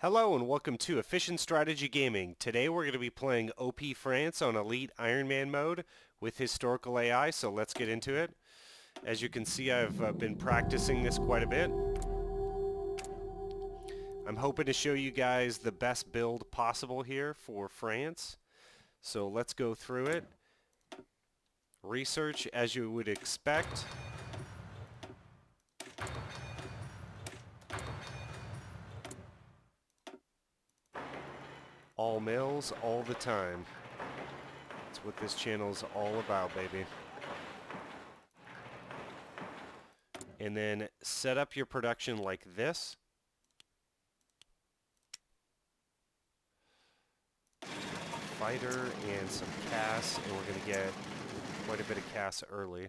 Hello and welcome to Efficient Strategy Gaming. Today we're going to be playing OP France on Elite Iron Man mode with historical AI, so let's get into it. As you can see, I've been practicing this quite a bit. I'm hoping to show you guys the best build possible here for France. So let's go through it. Research, as you would expect. All mills, all the time. That's what this channel's all about, baby. And then set up your production like this. Fighter and some CAS, and we're going to get quite a bit of CAS early.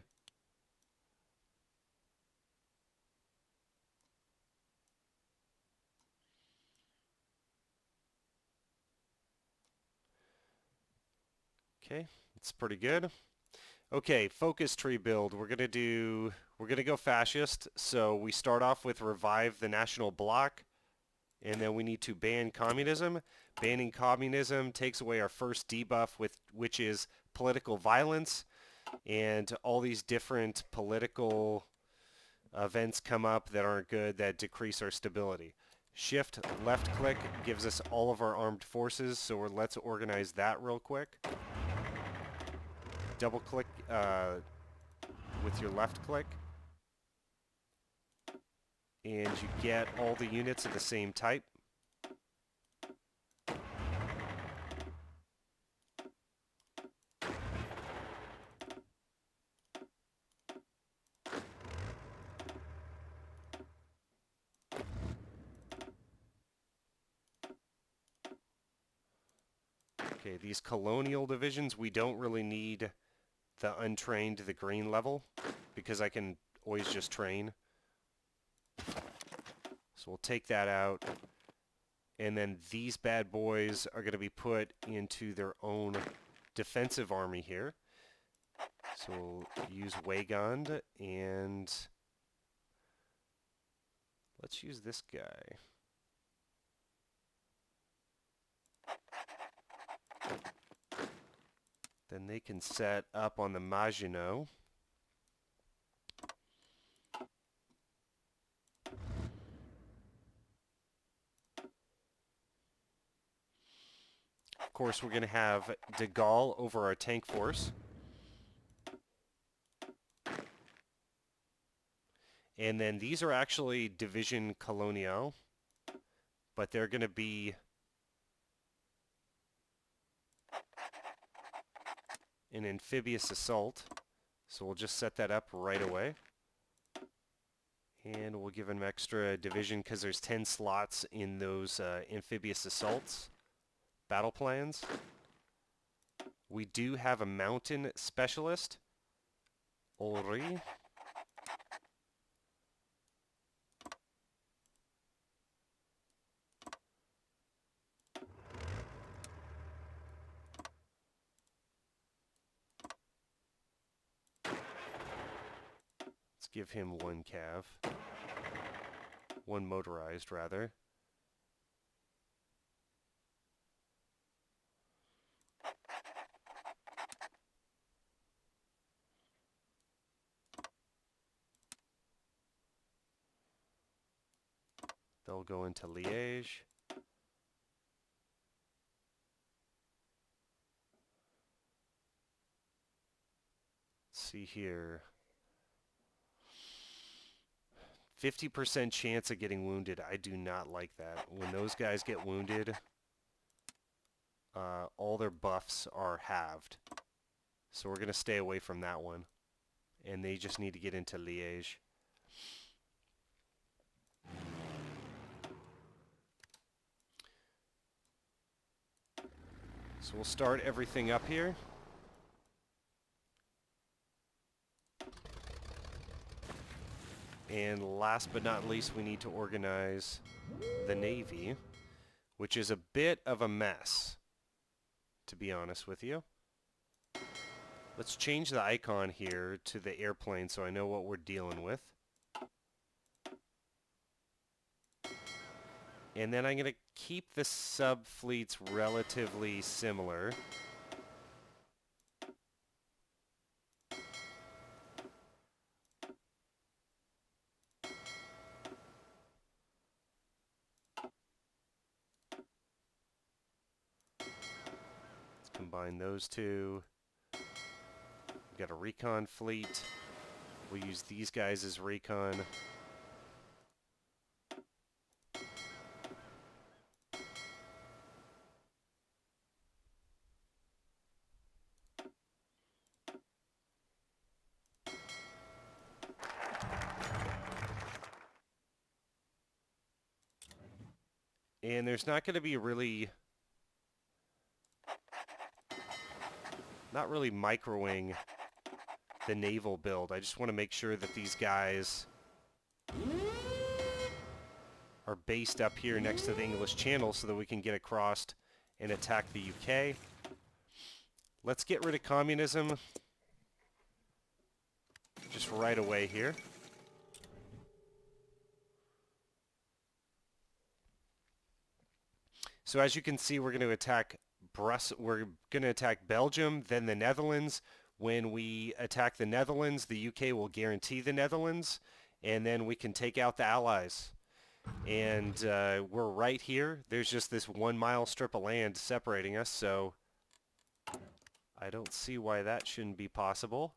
Okay, it's pretty good. Okay, focus tree build. We're gonna go fascist. So we start off with revive the national bloc, and then we need to ban communism. Banning communism takes away our first debuff, which is political violence, and all these different political events come up that aren't good that decrease our stability. Shift left click gives us all of our armed forces, so let's organize that real quick. Double click with your left click, and you get all the units of the same type. Okay, these colonial divisions, we don't really need the untrained, the green level, because I can always just train. So we'll take that out. And then these bad boys are going to be put into their own defensive army here. So we'll use Weygand, and let's use this guy. Then they can set up on the Maginot. Of course, we're going to have de Gaulle over our tank force. And then these are actually Division Coloniale, but they're going to be an amphibious assault. So we'll just set that up right away. And we'll give them extra division because there's 10 slots in those amphibious assaults battle plans. We do have a mountain specialist, Ori. Let's give him one cav. One motorized, rather. They'll go into Liège. Let's see here. 50% chance of getting wounded. I do not like that. When those guys get wounded, all their buffs are halved. So we're going to stay away from that one. And they just need to get into Liège. So we'll start everything up here. And last but not least, we need to organize the Navy, which is a bit of a mess, to be honest with you. Let's change the icon here to the airplane so I know what we're dealing with. And then I'm going to keep the sub-fleets relatively similar. Let's combine those two. We've got a recon fleet. We'll use these guys as recon. And there's not going to be really, not really microwing the naval build. I just want to make sure that these guys are based up here next to the English Channel so that we can get across and attack the UK. Let's get rid of communism just right away here. So as you can see, we're going to attack we're going to attack Belgium, then the Netherlands. When we attack the Netherlands, the UK will guarantee the Netherlands, and then we can take out the Allies. And we're right here. There's just this 1 mile strip of land separating us, so I don't see why that shouldn't be possible.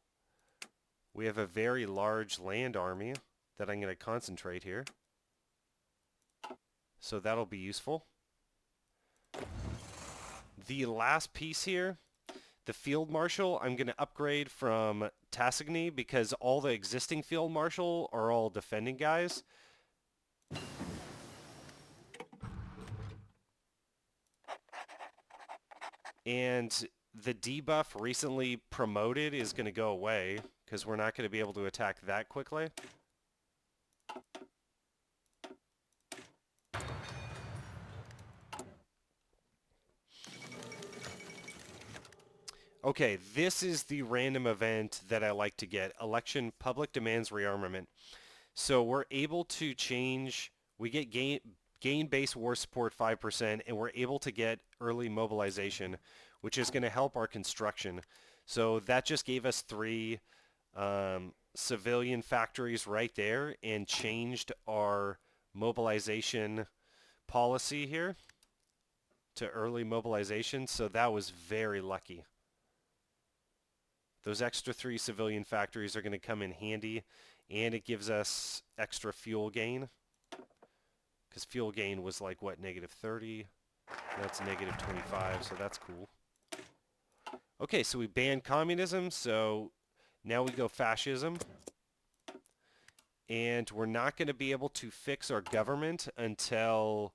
We have a very large land army that I'm going to concentrate here. So that'll be useful. The last piece here, the Field Marshal, I'm going to upgrade from Tassigny because all the existing Field Marshal are all defending guys. And the debuff recently promoted is going to go away because we're not going to be able to attack that quickly. Okay, this is the random event that I like to get. Election, public demands rearmament. So we're able to change, we get gain base war support 5%, and we're able to get early mobilization, which is going to help our construction. So that just gave us 3 civilian factories right there and changed our mobilization policy here to early mobilization. So that was very lucky. Those extra 3 civilian factories are going to come in handy, and it gives us extra fuel gain. Because fuel gain was like, what, -30? That's -25, so that's cool. Okay, so we banned communism, so now we go fascism. And we're not going to be able to fix our government until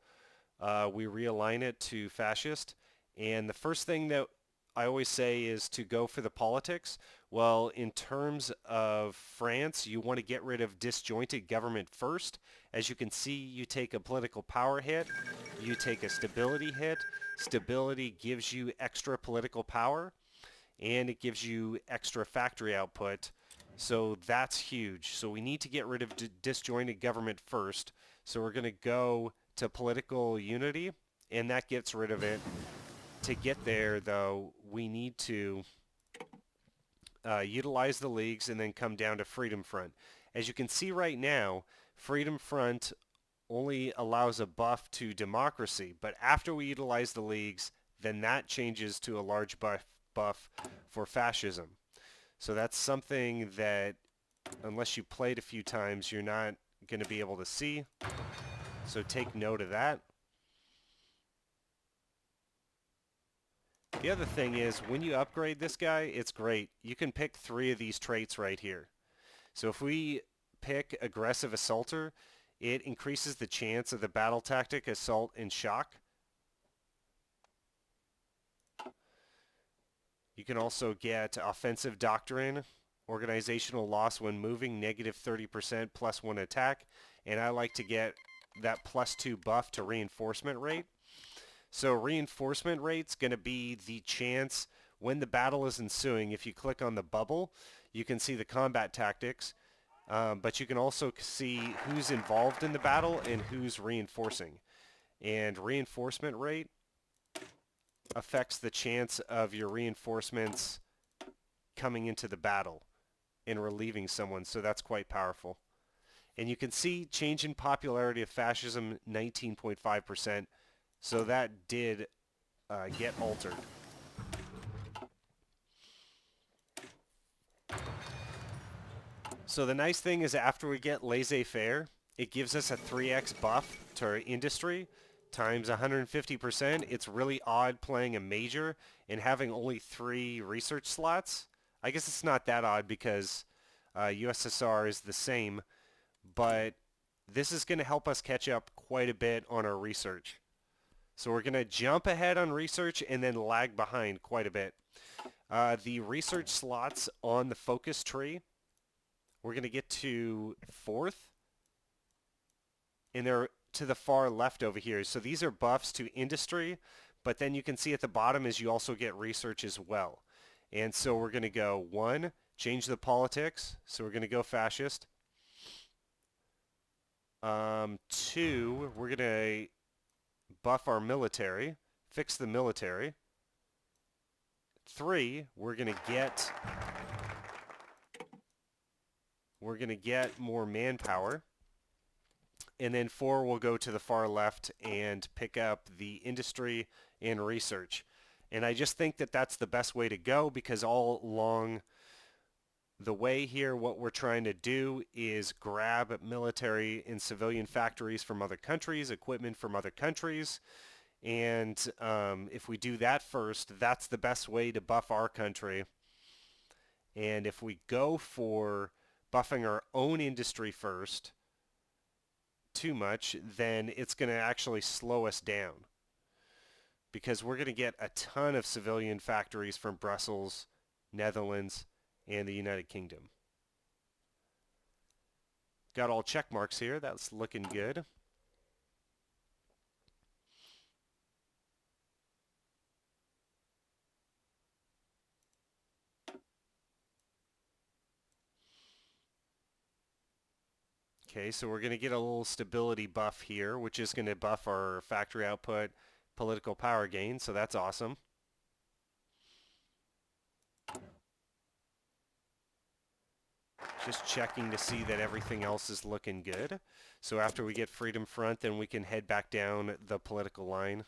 we realign it to fascist. And the first thing that I always say is to go for the politics. Well, in terms of France, you want to get rid of disjointed government first. As you can see, you take a political power hit, you take a stability hit. Stability gives you extra political power, and it gives you extra factory output. So that's huge. So we need to get rid of disjointed government first. So we're going to go to political unity, and that gets rid of it. To get there, though, we need to utilize the leagues and then come down to Freedom Front. As you can see right now, Freedom Front only allows a buff to democracy, but after we utilize the leagues, then that changes to a large buff for fascism. So that's something that, unless you played a few times, you're not going to be able to see. So take note of that. The other thing is, when you upgrade this guy, it's great. You can pick 3 of these traits right here. So if we pick Aggressive Assaulter, it increases the chance of the battle tactic, Assault, and Shock. You can also get Offensive Doctrine, Organizational Loss when moving, -30% +1 attack, and I like to get that +2 buff to reinforcement rate. So reinforcement rate's going to be the chance when the battle is ensuing. If you click on the bubble, you can see the combat tactics, but you can also see who's involved in the battle and who's reinforcing. And reinforcement rate affects the chance of your reinforcements coming into the battle and relieving someone, so that's quite powerful. And you can see change in popularity of fascism, 19.5%, so that did get altered. So the nice thing is after we get Laissez Faire, it gives us a 3x buff to our industry times 150%. It's really odd playing a major and having only 3 research slots. I guess it's not that odd because USSR is the same, but this is going to help us catch up quite a bit on our research. So we're going to jump ahead on research and then lag behind quite a bit. The research slots on the focus tree, we're going to get to 4th, and they're to the far left over here. So these are buffs to industry, but then you can see at the bottom is you also get research as well. And so we're going to go 1, change the politics. So we're going to go fascist. 2, we're going to buff our military, fix the military. 3, we're going to get more manpower. And then 4 will go to the far left and pick up the industry and research. And I just think that that's the best way to go, because all along the way here, what we're trying to do is grab military and civilian factories from other countries, equipment from other countries. And if we do that first, that's the best way to buff our country. And if we go for buffing our own industry first too much, then it's going to actually slow us down, because we're going to get a ton of civilian factories from Brussels, Netherlands, and the United Kingdom. Got all check marks here. That's looking good. Okay, so we're going to get a little stability buff here, which is going to buff our factory output, political power gain, so that's awesome. Just checking to see that everything else is looking good. So after we get Freedom Front, then we can head back down the political line.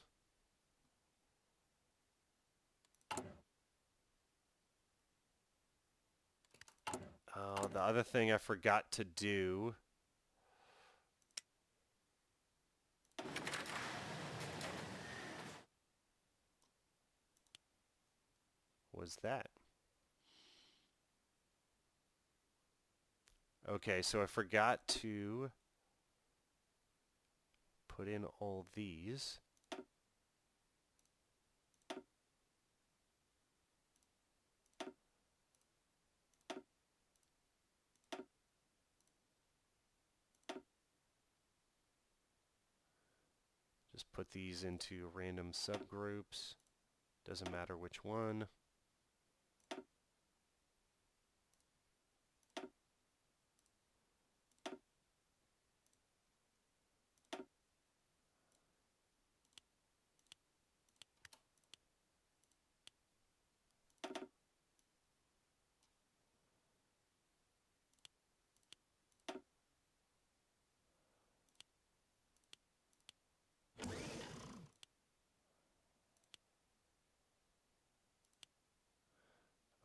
The other thing I forgot to do was that. Okay, so I forgot to put in all these. Just put these into random subgroups. Doesn't matter which one.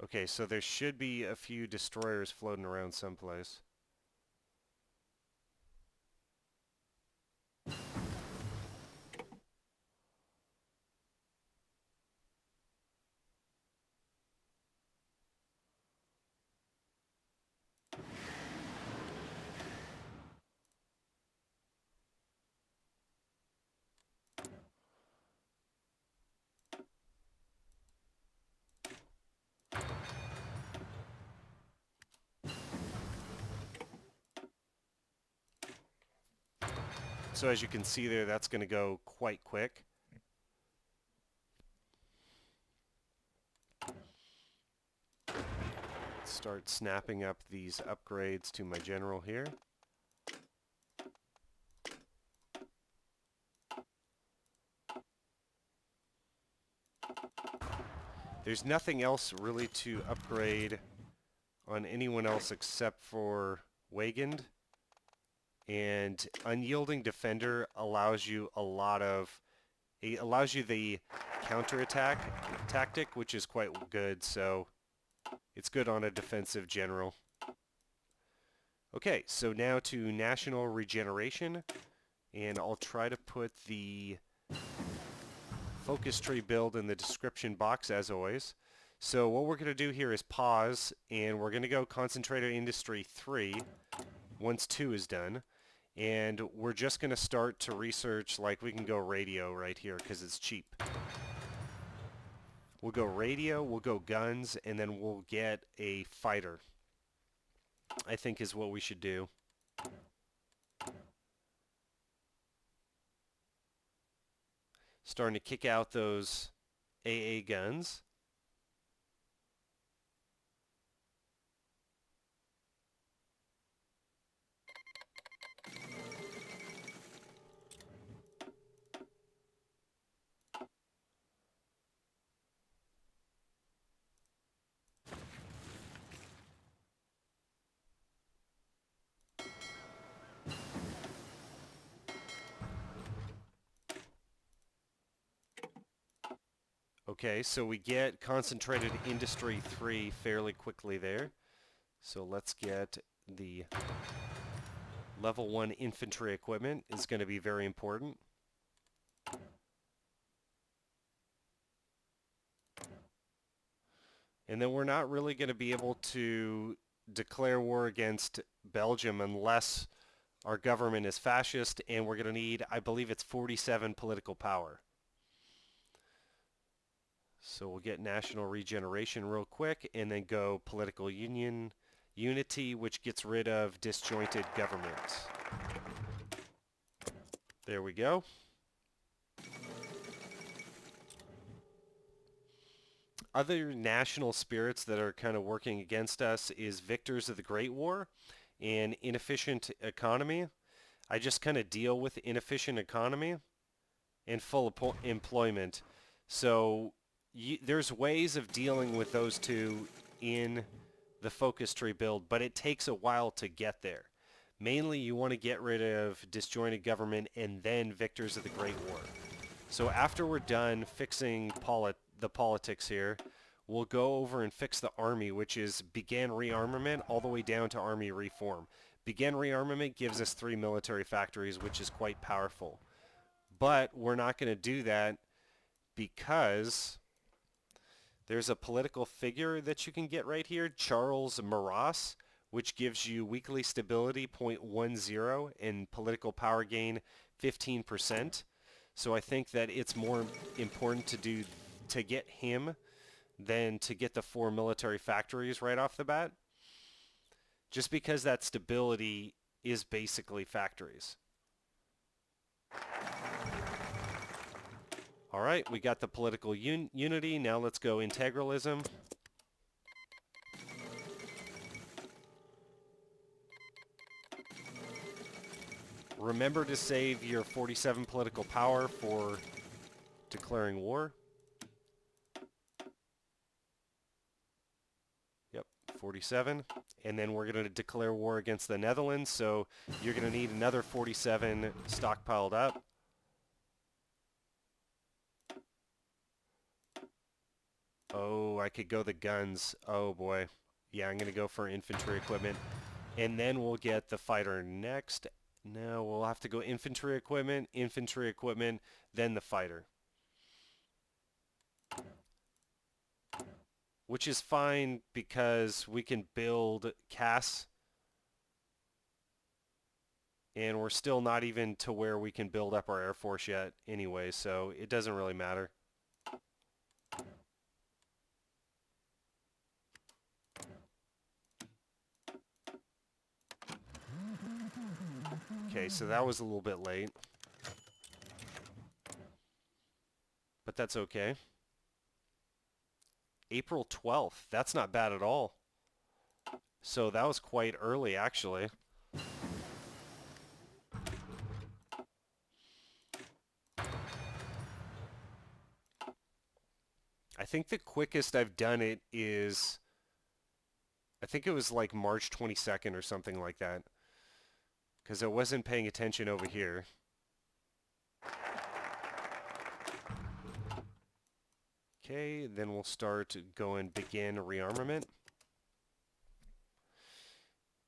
Okay, so there should be a few destroyers floating around someplace. So as you can see there, that's going to go quite quick. Start snapping up these upgrades to my general here. There's nothing else really to upgrade on anyone else except for Weigand. And Unyielding Defender allows you a lot of... It allows you the counterattack tactic, which is quite good, so it's good on a defensive general. Okay, so now to National Regeneration, and I'll try to put the focus tree build in the description box as always. So what we're going to do here is pause, and we're going to go Concentrator Industry 3 once 2 is done. And we're just going to start to research, like we can go radio right here because it's cheap. We'll go radio, we'll go guns, and then we'll get a fighter, I think is what we should do. Starting to kick out those AA guns. Okay, so we get Concentrated Industry 3 fairly quickly there. So let's get the level 1 infantry equipment is going to be very important. And then we're not really going to be able to declare war against Belgium unless our government is fascist, and we're going to need, I believe it's 47 political power. So we'll get National Regeneration real quick, and then go Political Unity, which gets rid of disjointed government. There we go. Other national spirits that are kind of working against us is Victors of the Great War and Inefficient Economy. I just kind of deal with inefficient economy and full employment. So there's ways of dealing with those two in the focus tree build, but it takes a while to get there. Mainly you want to get rid of disjointed government and then Victors of the Great War. So after we're done fixing the politics here, we'll go over and fix the army, which is began rearmament all the way down to army reform. Began rearmament gives us 3 military factories, which is quite powerful. But we're not going to do that because there's a political figure that you can get right here, Charles Maurras, which gives you weekly stability 0.10 and political power gain 15%. So I think that it's more important to get him than to get the 4 military factories right off the bat. Just because that stability is basically factories. All right, we got the political unity. Now let's go integralism. Remember to save your 47 political power for declaring war. Yep, 47. And then we're going to declare war against the Netherlands, so you're going to need another 47 stockpiled up. Oh, I could go the guns. Oh boy. Yeah, I'm going to go for infantry equipment. And then we'll get the fighter next. No, we'll have to go infantry equipment, then the fighter. Which is fine because we can build CAS. And we're still not even to where we can build up our Air Force yet anyway, so it doesn't really matter. Okay, so that was a little bit late. But that's okay. April 12th. That's not bad at all. So that was quite early, actually. I think the quickest I've done it is, I think it was like March 22nd or something like that, because I wasn't paying attention over here. Okay, then we'll start going begin rearmament.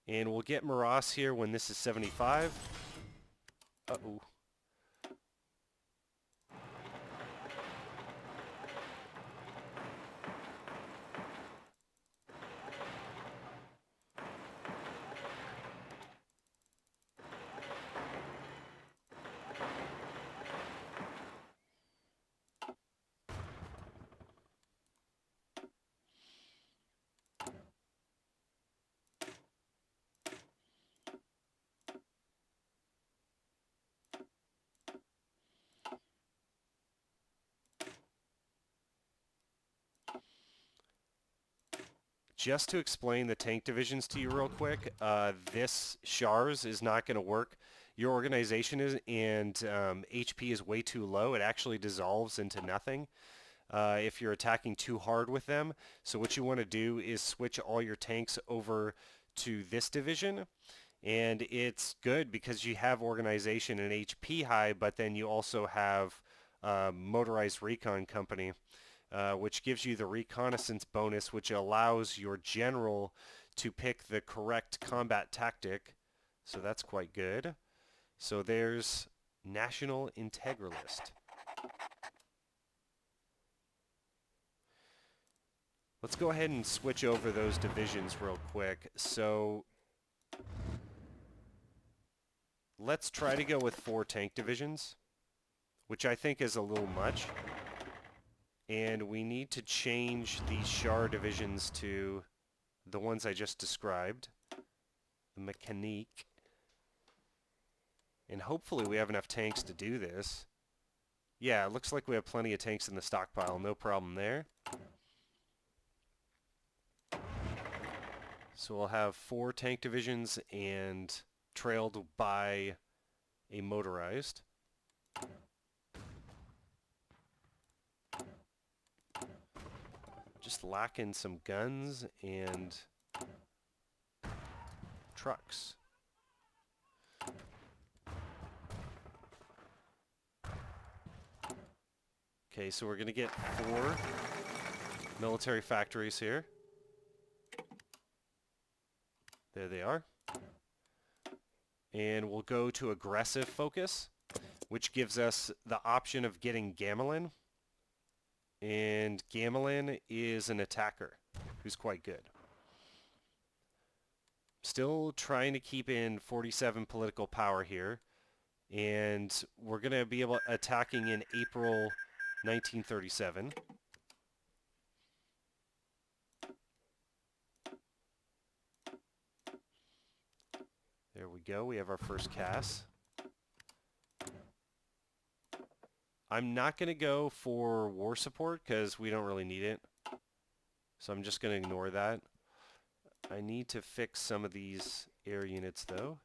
And we'll get Maras here when this is 75. Uh-oh. Just to explain the tank divisions to you real quick, this SHARS is not going to work. Your organization is, and HP is way too low. It actually dissolves into nothing if you're attacking too hard with them. So what you want to do is switch all your tanks over to this division. And it's good because you have organization and HP high, but then you also have Motorized Recon Company. Which gives you the reconnaissance bonus, which allows your general to pick the correct combat tactic. So that's quite good. So there's National Integralist. Let's go ahead and switch over those divisions real quick. So let's try to go with 4 tank divisions, which I think is a little much. And we need to change these Char divisions to the ones I just described, the Mécanique. And hopefully we have enough tanks to do this. Yeah, it looks like we have plenty of tanks in the stockpile, no problem there. So we'll have 4 tank divisions and trailed by a motorized. Just lacking some guns and trucks. Okay, so we're going to get 4 military factories here. There they are. And we'll go to aggressive focus, which gives us the option of getting Gamelin. And Gamelin is an attacker who's quite good. Still trying to keep in 47 political power here. And we're going to be able attacking in April 1937. There we go. We have our first cast. I'm not going to go for war support because we don't really need it. So I'm just going to ignore that. I need to fix some of these air units though.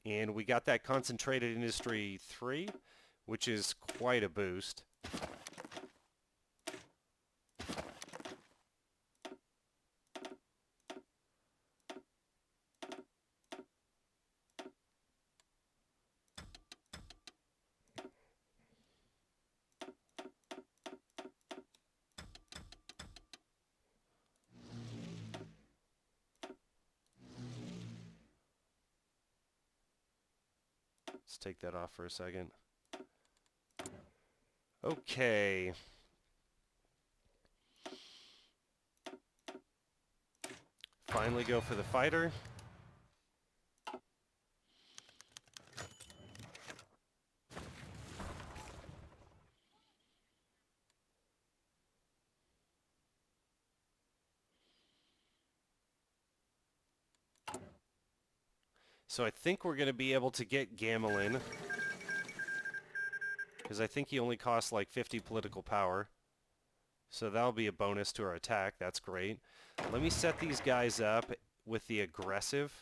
And we got that concentrated industry 3, which is quite a boost. Let's take that off for a second. Okay. Finally go for the fighter. So I think we're going to be able to get Gamelin, because I think he only costs like 50 political power. So that'll be a bonus to our attack. That's great. Let me set these guys up with the aggressive.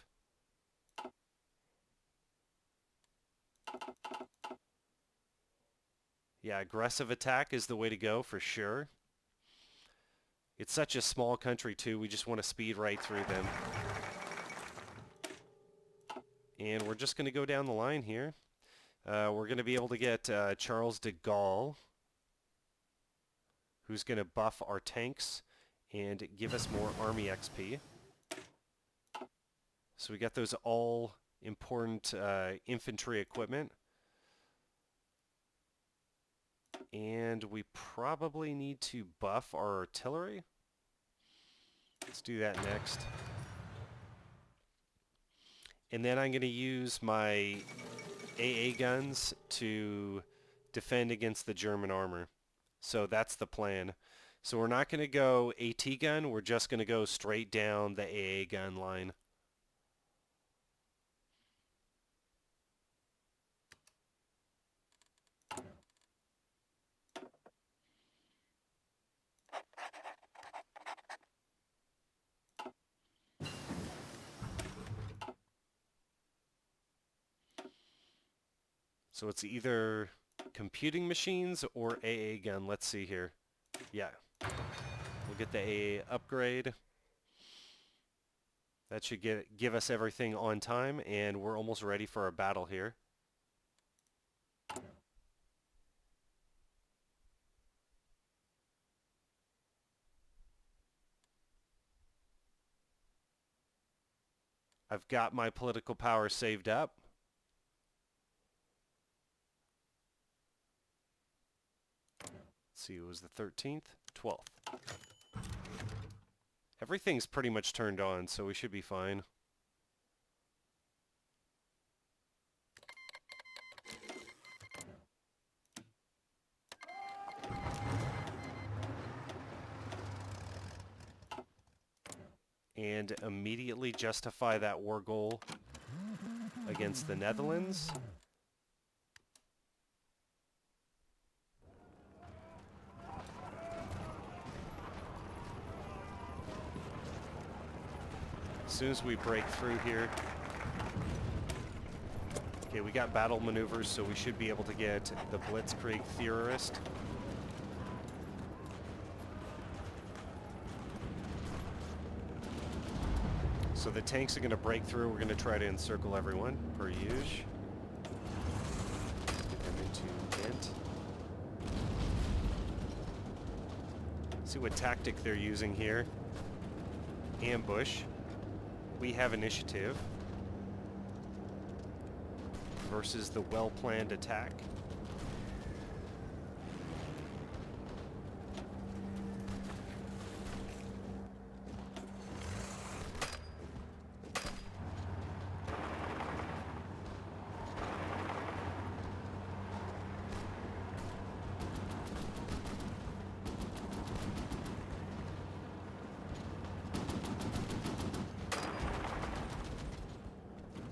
Yeah, aggressive attack is the way to go for sure. It's such a small country too, we just want to speed right through them. And we're just going to go down the line here. We're going to be able to get Charles de Gaulle, who's going to buff our tanks and give us more army XP. So we got those all important infantry equipment. And we probably need to buff our artillery. Let's do that next. And then I'm going to use my AA guns to defend against the German armor. So that's the plan. So we're not going to go AT gun, we're just going to go straight down the AA gun line. So it's either computing machines or AA gun. Let's see here. Yeah. We'll get the AA upgrade. That should give us everything on time, and we're almost ready for our battle here. I've got my political power saved up. Let's see, it was the 13th, 12th. Everything's pretty much turned on, so we should be fine. And immediately justify that war goal against the Netherlands. As soon as we break through here. Okay, we got battle maneuvers, so we should be able to get the Blitzkrieg Theorist. So the tanks are going to break through. We're going to try to encircle everyone, per usual. Get them into Ghent. See what tactic they're using here. Ambush. We have initiative. Versus the well-planned attack.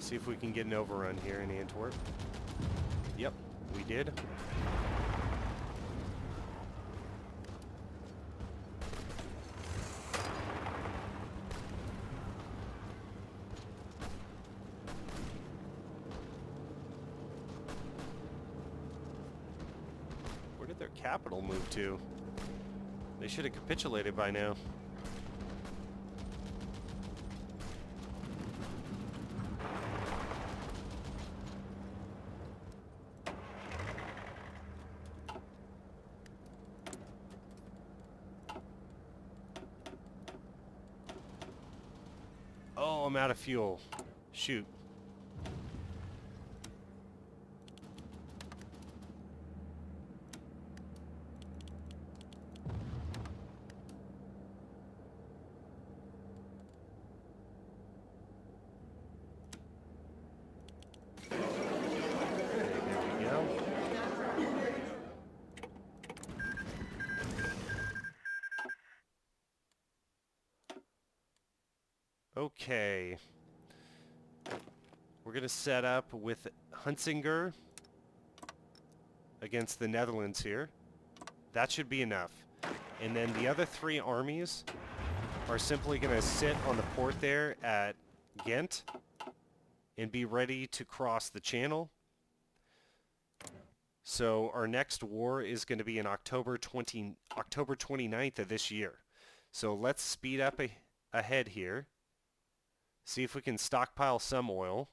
See if we can get an overrun here in Antwerp. Yep, we did. Where did their capital move to? They should have capitulated by now. Oh, I'm out of fuel. Shoot. Okay. We're going to set up with Hunsinger against the Netherlands here. That should be enough. And then the other 3 armies are simply going to sit on the port there at Ghent and be ready to cross the channel. So our next war is going to be in October 29th of this year. So let's speed up ahead here. See if we can stockpile some oil.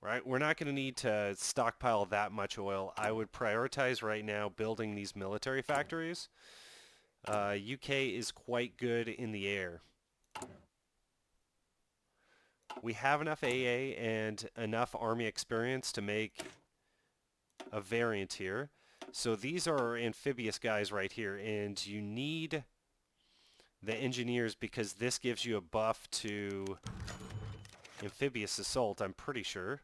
Right, we're not going to need to stockpile that much oil. I would prioritize right now building these military factories. UK is quite good in the air. We have enough AA and enough army experience to make a variant here. So these are amphibious guys right here, and you need the engineers because this gives you a buff to amphibious assault, I'm pretty sure.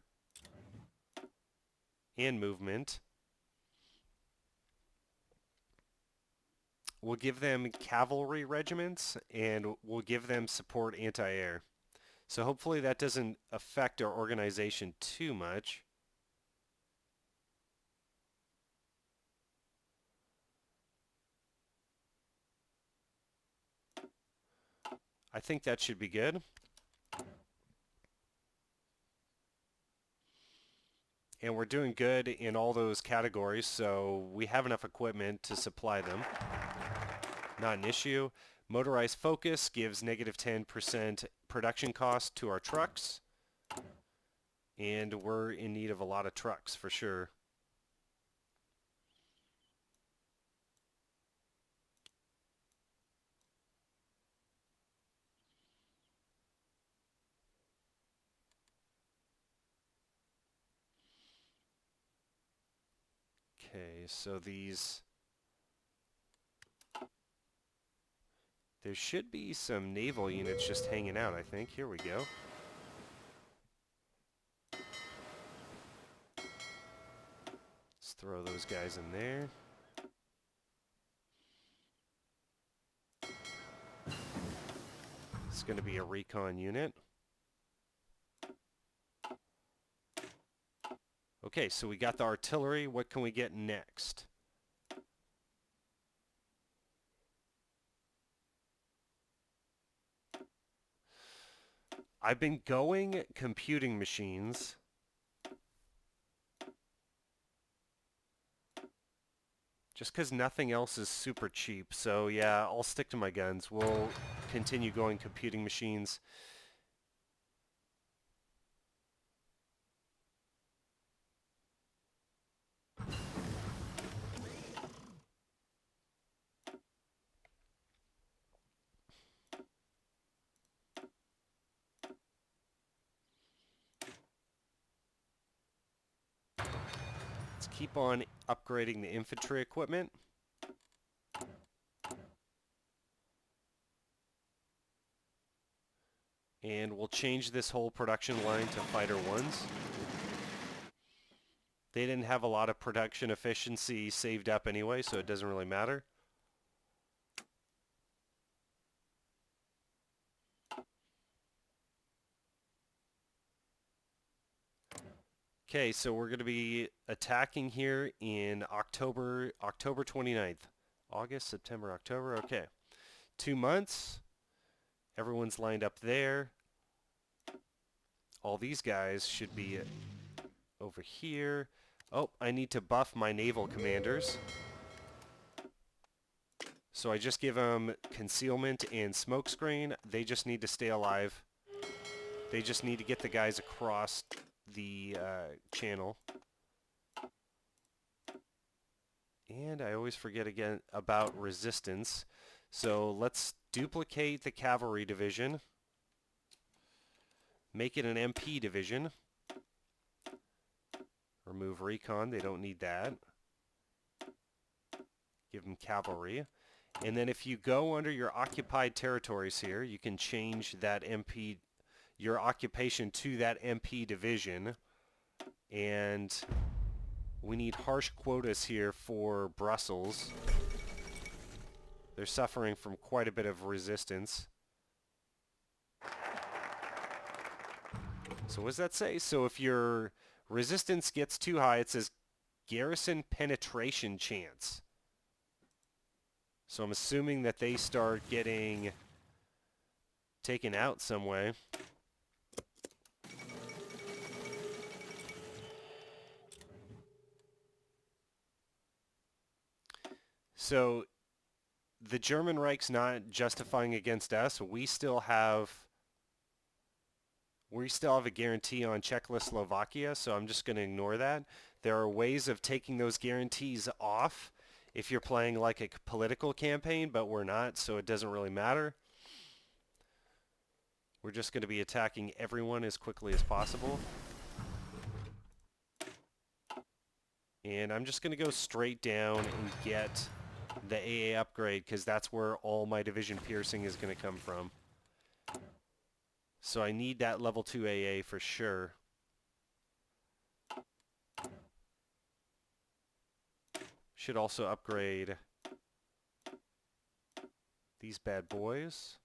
And movement. We'll give them cavalry regiments, and we'll give them support anti-air. So hopefully that doesn't affect our organization too much. I think that should be good. And we're doing good in all those categories, so we have enough equipment to supply them. Not an issue. Motorized Focus gives negative 10% production cost to our trucks. And we're in need of a lot of trucks for sure. Okay, so these... There should be some naval units just hanging out, I think. Here we go. Let's throw those guys in there. It's going to be a recon unit. Okay, so we got the artillery. What can we get next? I've been going computing machines. Just because nothing else is super cheap. So yeah, I'll stick to my guns. We'll continue going computing machines. Let's keep on upgrading the infantry equipment. And we'll change this whole production line to fighter ones. They didn't have a lot of production efficiency saved up anyway, so it doesn't really matter. Okay, so we're going to be attacking here in October 29th. August, September, October, okay. 2 months. Everyone's lined up there. All these guys should be over here. Oh, I need to buff my naval commanders. So I just give them concealment and smokescreen. They just need to stay alive. They just need to get the guys across the channel. And I always forget again about resistance. So let's duplicate the cavalry division. Make it an MP division. Remove recon, they don't need that. Give them cavalry. And then if you go under your occupied territories here, you can change that MP, your occupation to that MP division. And we need harsh quotas here for Brussels. They're suffering from quite a bit of resistance. So what does that say? So if your resistance gets too high, it says garrison penetration chance. So I'm assuming that they start getting taken out some way. So the German Reich's not justifying against us. We still have a guarantee on Czechoslovakia, so I'm just going to ignore that. There are ways of taking those guarantees off if you're playing like a political campaign, but we're not, so it doesn't really matter. We're just going to be attacking everyone as quickly as possible. And I'm just going to go straight down and get the AA upgrade, because that's where all my division piercing is going to come from. So I need that level 2 AA for sure. Should also upgrade these bad boys.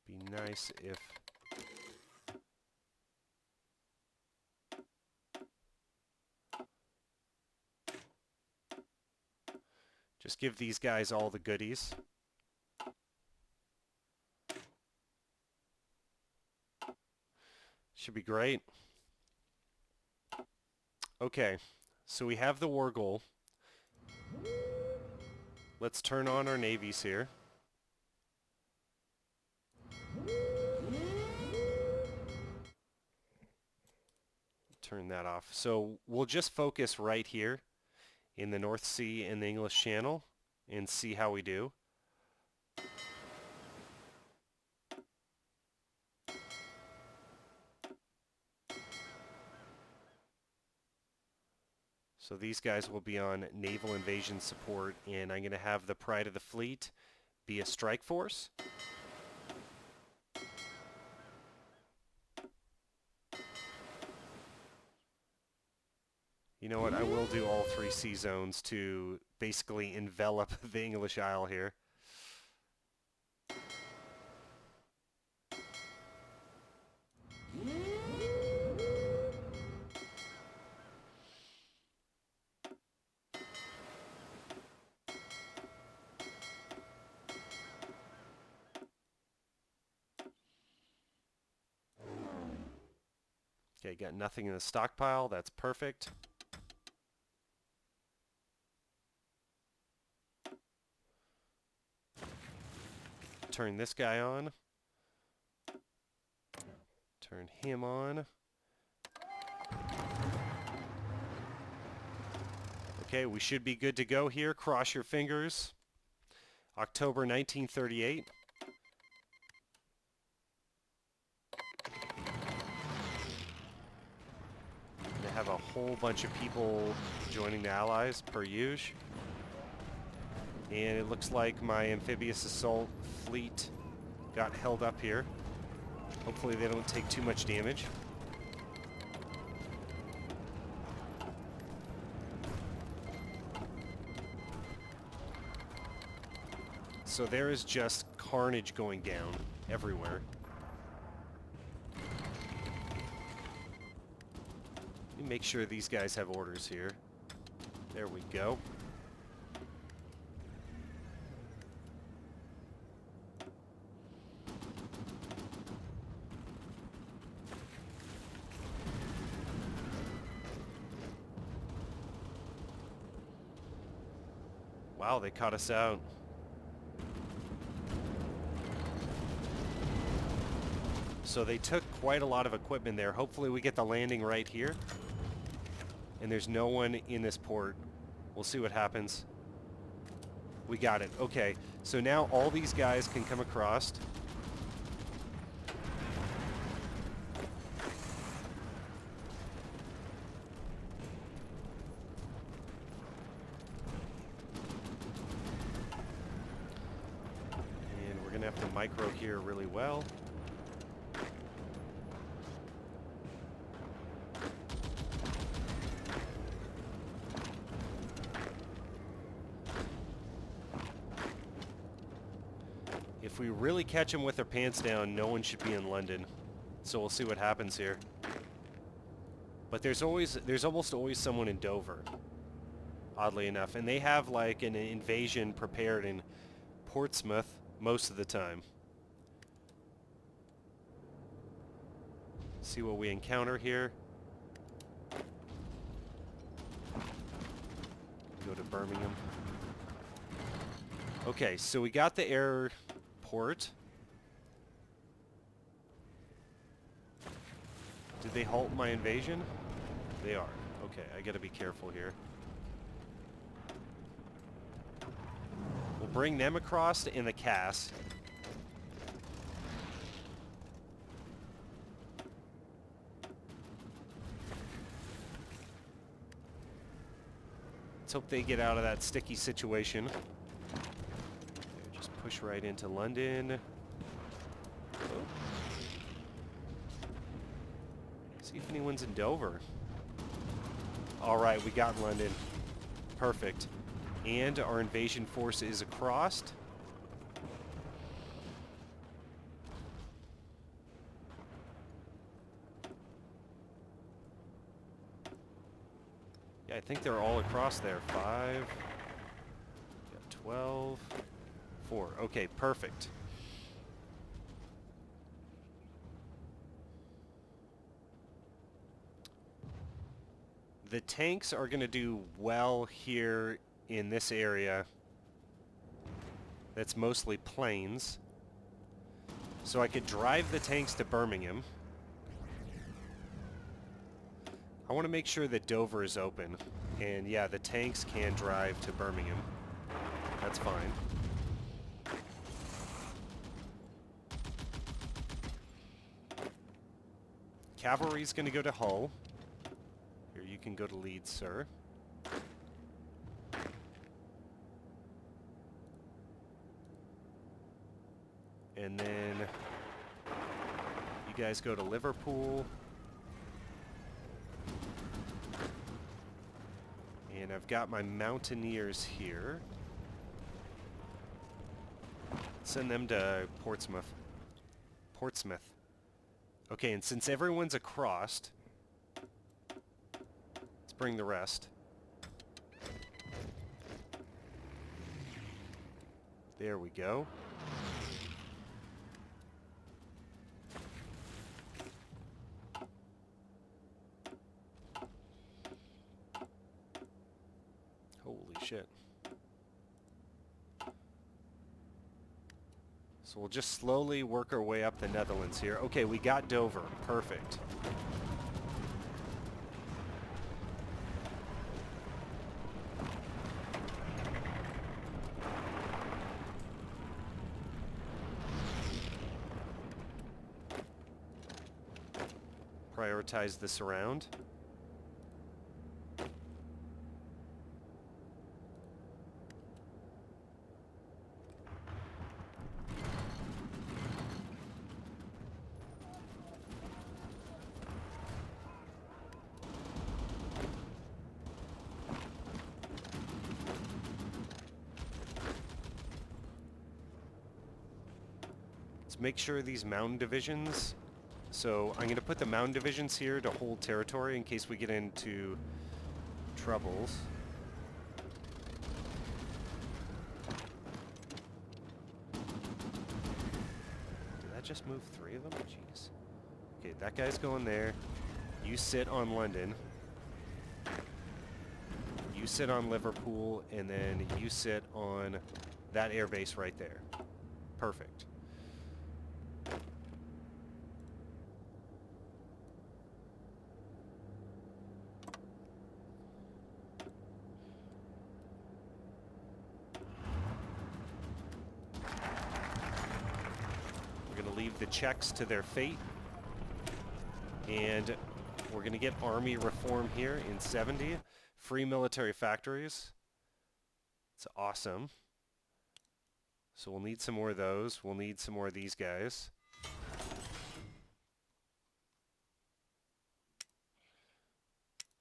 Be nice if just give these guys all the goodies. Should be great. Okay, so we have the war goal. Let's turn on our navies here. Turn that off. So we'll just focus right here in the North Sea and the English Channel and see how we do. So these guys will be on naval invasion support, and I'm going to have the Pride of the Fleet be a strike force. You know what, I will do all 3 sea zones to basically envelop the English Isle here. Okay, got nothing in the stockpile, that's perfect. Turn this guy on. Turn him on. Okay, we should be good to go here. Cross your fingers. October 1938. They have a whole bunch of people joining the Allies, per usual. And it looks like my amphibious assault fleet got held up here. Hopefully they don't take too much damage. So there is just carnage going down everywhere. Let me make sure these guys have orders here. There we go. Wow, they caught us out. So they took quite a lot of equipment there. Hopefully we get the landing right here. And there's no one in this port. We'll see what happens. We got it. Okay, so now all these guys can come across. And we're going to have to micro here really well. if we really catch them with their pants down, no one should be in London. So we'll see what happens here. But there's almost always someone in Dover, oddly enough. And they have like an invasion prepared in Portsmouth most of the time. See what we encounter here. Go to Birmingham. Okay, so we got the airport. Did they halt my invasion? They are. Okay, I gotta be careful here. We'll bring them across in the Cass. Let's hope they get out of that sticky situation. There, just push right into London. Oh. See if anyone's in Dover. Alright, we got London. Perfect. And our invasion force is across. Yeah, I think they're all across there. 5, got 12, 4. Okay, perfect. The tanks are going to do well here in this area. That's mostly plains. So I could drive the tanks to Birmingham. I want to make sure that Dover is open. And yeah, the tanks can drive to Birmingham. That's fine. Cavalry's going to go to Hull. Here, you can go to Leeds, sir. And then you guys go to Liverpool. And I've got my mountaineers here. Send them to Portsmouth. Okay, and since everyone's across, let's bring the rest. There we go. Holy shit. So we'll just slowly work our way up the Netherlands here. Okay, we got Dover. Perfect. Prioritize this around. Make sure these mountain divisions, so I'm going to put the mountain divisions here to hold territory in case we get into troubles. Did that just move 3 of them? Jeez. Okay, that guy's going there. You sit on London. You sit on Liverpool, and then you sit on that airbase right there. Perfect. The Czechs to their fate, and we're going to get army reform here in 70. Free military factories. It's awesome. So we'll need some more of those. We'll need some more of these guys.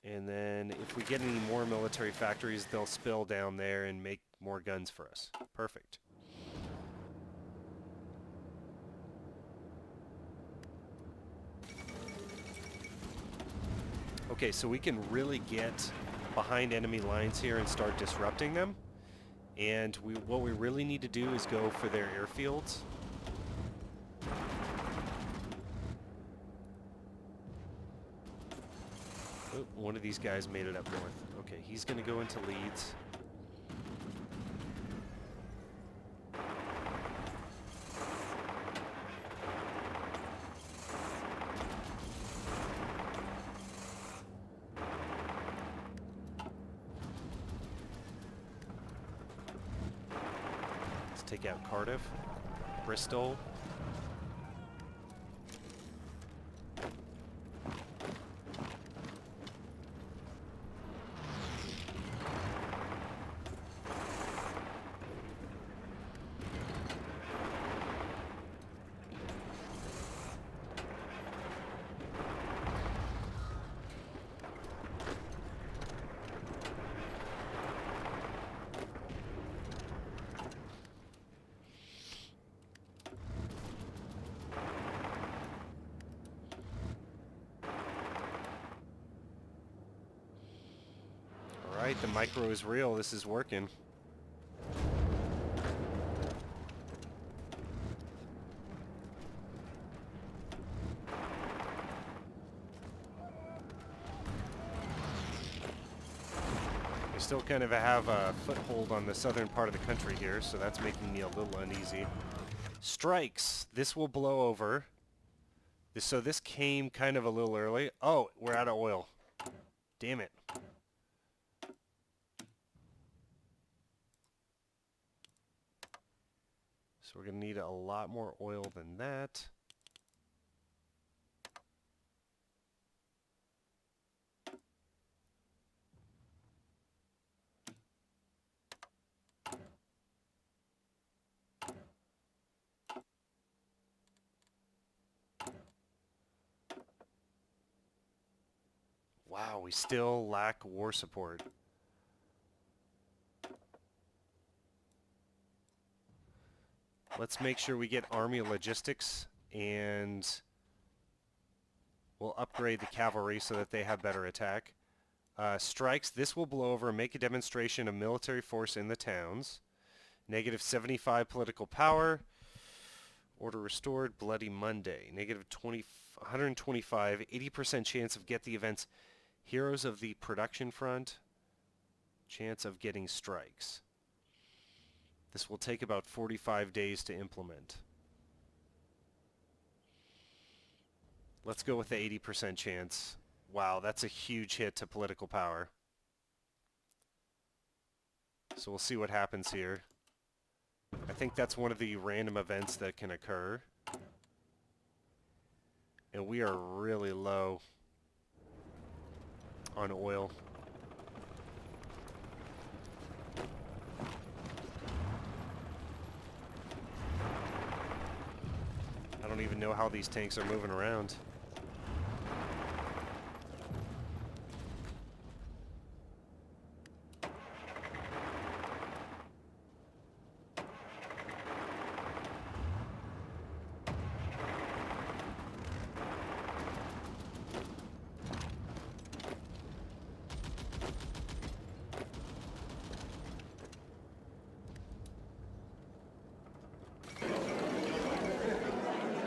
And then if we get any more military factories, they'll spill down there and make more guns for us. Perfect. Okay, so we can really get behind enemy lines here and start disrupting them. And what we really need to do is go for their airfields. Oh, one of these guys made it up north. Okay, he's going to go into Leeds. Let's take out Cardiff, Bristol. Alright, the micro is real. This is working. We still kind of have a foothold on the southern part of the country here, so that's making me a little uneasy. Strikes. This will blow over. So this came kind of a little early. Oh, we're out of oil. Damn it. So we're going to need a lot more oil than that. Wow, we still lack war support. Let's make sure we get army logistics, and we'll upgrade the cavalry so that they have better attack. Strikes, this will blow over and make a demonstration of military force in the towns. Negative 75 political power. Order restored, Bloody Monday. Negative 125, 80% chance of get the events. Heroes of the production front. Chance of getting strikes. This will take about 45 days to implement. Let's go with the 80% chance. Wow, that's a huge hit to political power. So we'll see what happens here. I think that's one of the random events that can occur. And we are really low on oil. I don't even know how these tanks are moving around.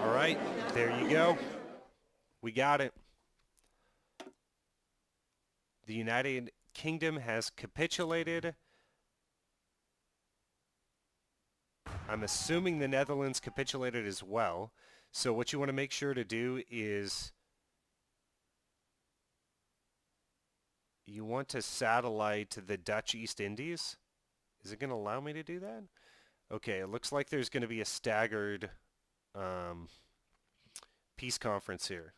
Alright, there you go. We got it. The United Kingdom has capitulated. I'm assuming the Netherlands capitulated as well. So what you want to make sure to do is you want to satellite the Dutch East Indies. Is it going to allow me to do that? Okay, it looks like there's going to be a staggered peace conference here.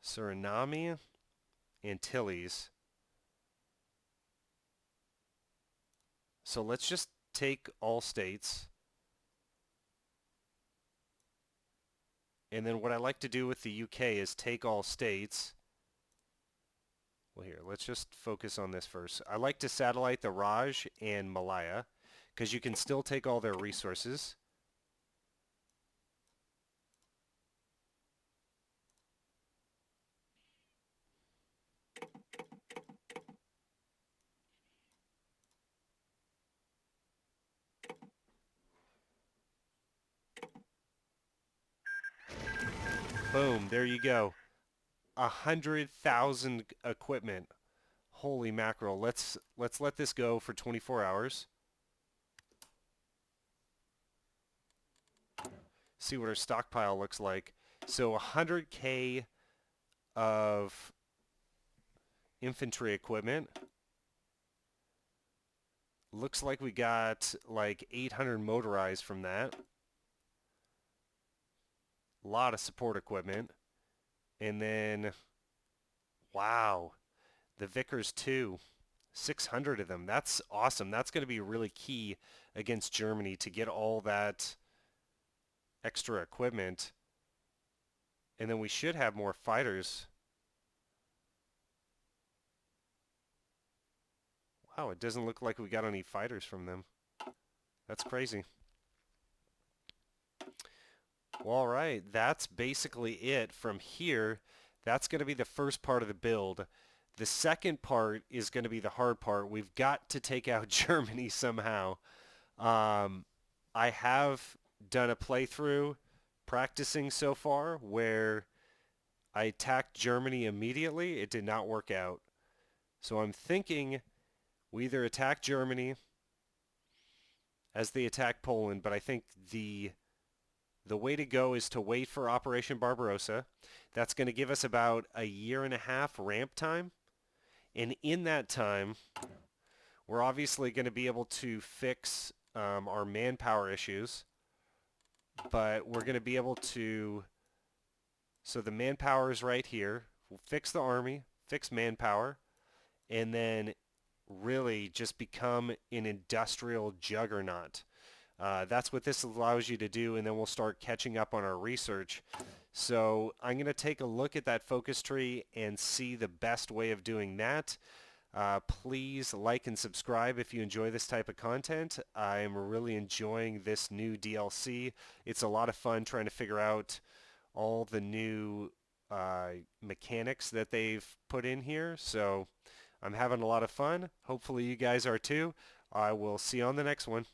Suriname, Antilles. So let's just take all states. And then what I like to do with the UK is take all states. Well, here, let's just focus on this first. I like to satellite the Raj and Malaya because you can still take all their resources. Boom, there you go. 100,000 equipment. Holy mackerel. Let's let this go for 24 hours. See what our stockpile looks like. So 100K of infantry equipment. Looks like we got like 800 motorized from that. A lot of support equipment. And then, wow, the Vickers too. 600 of them. That's awesome. That's going to be really key against Germany to get all that extra equipment. And then we should have more fighters. Wow, it doesn't look like we got any fighters from them. That's crazy. Well, all right, that's basically it from here. That's going to be the first part of the build. The second part is going to be the hard part. We've got to take out Germany somehow. I have done a playthrough practicing so far where I attacked Germany immediately. It did not work out. So I'm thinking we either attack Germany as they attack Poland, but I think the way to go is to wait for Operation Barbarossa. That's going to give us about a year and a half ramp time. And in that time, we're obviously going to be able to fix our manpower issues. But we're going to be able to... So the manpower is right here. We'll fix the army, fix manpower, and then really just become an industrial juggernaut. That's what this allows you to do, and then we'll start catching up on our research. So I'm going to take a look at that focus tree and see the best way of doing that. Please like and subscribe if you enjoy this type of content. I'm really enjoying this new DLC. It's a lot of fun trying to figure out all the new mechanics that they've put in here. So I'm having a lot of fun. Hopefully you guys are too. I will see you on the next one.